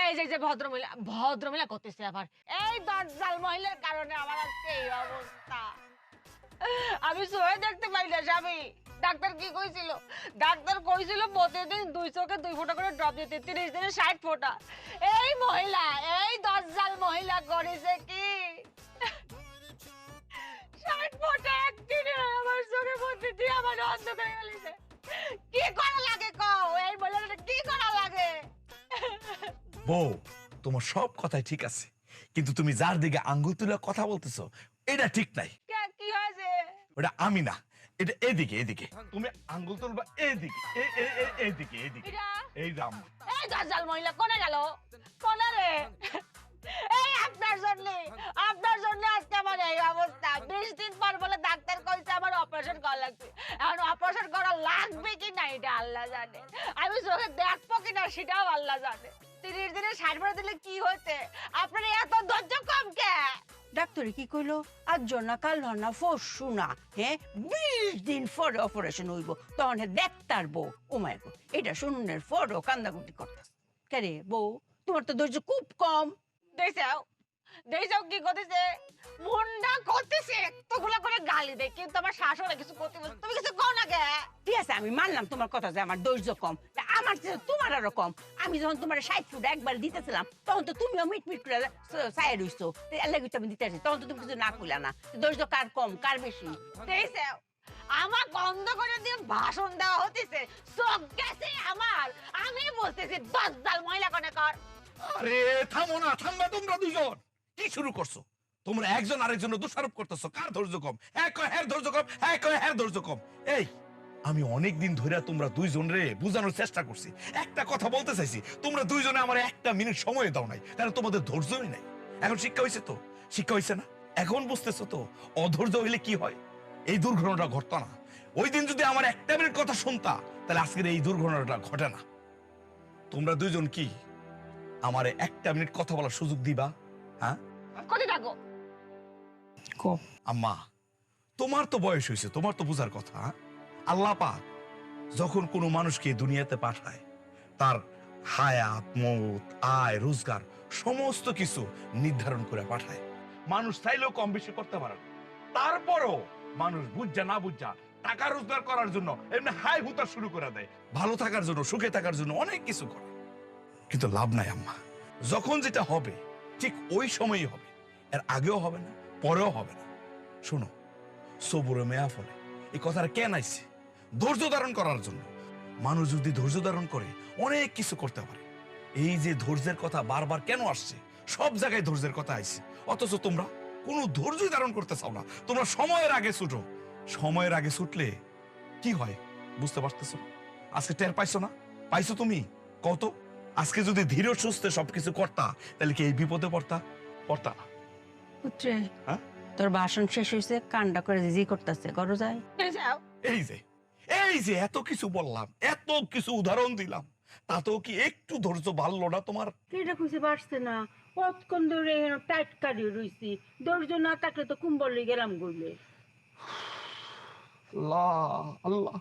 এই যে ভদ্রমহিলা করতেছে আবার এই দজ্জাল মহিলার কারণে আমার আজকে এই অবস্থা। আমি সোয়ে দেখতে পাই না স্বামী। ডাক্তার কি কইছিল? ডাক্তার কইছিল প্রতিদিন 2 চোখে 2 ফোঁটা করে ড্রপ দিতে, 30 দিনে 60 ফোঁটা। এই মহিলা, এই দজ্জাল মহিলা করেছে কি 60 ফোঁটা একদিনে আমার চোখে মধ্যে দিয়ে আমার অন্ধ করে গেলিছে। কি করা লাগে কও? এই মহিলাটা কি করা লাগে? বউ, তোমার সব কথাই ঠিক আছে, কিন্তু তুমি যার দিকে আঙ্গুল তুলে কথা বলতেছো এটা ঠিক নাই। কি হয়েছে? ওটা আমি না, এটা এদিকে এদিকে। তুমি আঙ্গুল তুলবা এদিকে, এদিকে এদিকে। এই রাম, এই দজ্জাল মহিলা কোনে গেল? কোনে রে? এই আপনার জন্য আজকে আমার এই অবস্থা। 20 দিন পর বলে ডাক্তার কইছে আমার অপারেশন করা লাগবে। এখন অপারেশন করা লাগবে কি না এটা আল্লাহ জানে। আমি চোখে দেখবো কিনা সেটাও আল্লাহ জানে। 30 দিনে 60 ফোঁটা দিলে কি হইছে? আপনার এত ধৈর্য কম কে? ডাক্তারে কি কইলো? আজ না কাল না পরশু না, হ্যাঁ 20 দিন পরে অপারেশন হইব, তখন দেখতার বউ। ও মাই গো, এটা শুনুনের পরও কান্দাকুটি করতা কে রে বউ? তোমার তো ধৈর্য খুব কম। দেখছাও কি করতেছে? মুন্ডা করতেছে, এতগুলা করে গালি দেয়, কিন্তু আমার শাশুড়ি কিছু করতে বলছে, তুমি কিছু কও না কে? ঠিক আছে, আমি মানলাম তোমার কথা যে আমার ধৈর্য কম, তা আমার চেয়ে তোমার আরো কম। আমি যখন তোমার 60 ফুট একবার দিতেছিলাম তখন তো তুমিও মিটমিট করে চায় রইছো, এর লাগি তো আমি দিতে আসি, তখন তো তুমি কিছু না কইলা না। ধৈর্য কার কম কার বেশি? দেখছাও আমার বন্ধ করে দিয়ে ভাষণ দেওয়া হতেছে, চোখ গেছে আমার। আমি বলতেছি দজ্জাল মহিলা কোনে কর। আরে থামো না, থামবা তোমরা দুইজন। কি শুরু করছো? তোমরা একজন আরেকজনের দোষারোপ করতেছো, কার ধৈর্য কম? এক কয় হ্যার ধৈর্য কম, এক কয় হ্যার ধৈর্য কম। এই আমি অনেক দিন ধরে তোমরা দুইজন রে বোঝানোর চেষ্টা করছি, একটা কথা বলতে চাইছি, তোমরা দুইজনে আমার একটা মিনিট সময় দাও নাই, কারণ তোমাদের ধৈর্যই নাই। এখন শিক্ষা হয়েছে তো? শিক্ষা হয়েছে না? এখন বুঝতেছো তো অধৈর্য হইলে কি হয়? এই দুর্ঘটনাটা ঘটতো না। ওই দিন যদি আমার একটা মিনিট কথা শুনতা, তাহলে আজকের এই দুর্ঘটনাটা ঘটে না। তোমরা দুইজন কি আমারে একটা মিনিট কথা বলার সুযোগ দিবা? হ্যাঁ, কত থাকো আম্মা, তোমার তো বয়স হয়েছে, তোমার তো বুঝার কথা। হ্যাঁ? আল্লাহ পাক যখন কোনো মানুষকে দুনিয়াতে পাঠায়, তার হায়াত, মৌত, আয়, রোজগার সমস্ত কিছু নির্ধারণ করে পাঠায়। মানুষ চাইলেও কম বেশি করতে পারে না। তারপরও মানুষ বুঝা না বুঝা টাকা রোজগার করার জন্য এমনি হাই হুতা শুরু করে দেয়, ভালো থাকার জন্য, সুখে থাকার জন্য অনেক কিছু করে। কিন্তু লাভ নাই আম্মা, যখন যেটা হবে ঠিক ওই সময়ই হবে, এর আগেও হবে না, পরেও হবে না। শোনো, সবুরে মেয়া ফলে, এই কথাটা কেন আইছে? ধৈর্য ধারণ করার জন্য। মানুষ যদি ধৈর্য ধারণ করে অনেক কিছু করতে পারে। এই যে ধৈর্যের কথা বারবার কেন আসছে? সব জায়গায় ধৈর্যের কথা আইছে, অথচ তোমরা কোনো ধৈর্য ধারণ করতে চাও না। তোমরা সময়ের আগে ছুটো। সময়ের আগে ছুটলে কি হয় বুঝতে পারতেছো? আজকে টের পাইছো না? পাইছো তুমি? কত আজকে যদি ধীর সুস্থে সবকিছু করতা, তাহলে কি এই বিপদে পড়তা না? পুত্রে, হ্যাঁ? তোর ভাষণ শেষ হয়েছে, কান্ডা করে জি করতেছে, করো যায়। এই যে এত কিছু বললাম, এত কিছু উদাহরণ দিলাম, তাতেও কি একটু ধৈর্য ভালো না তোমার? এটা খুঁজে পারছে না, কতক্ষণ ধরে টাইট কাটিয়ে রইছি, ধৈর্য না থাকলে তো কুম্বল গেলাম গইলে। আল্লাহ আল্লাহ।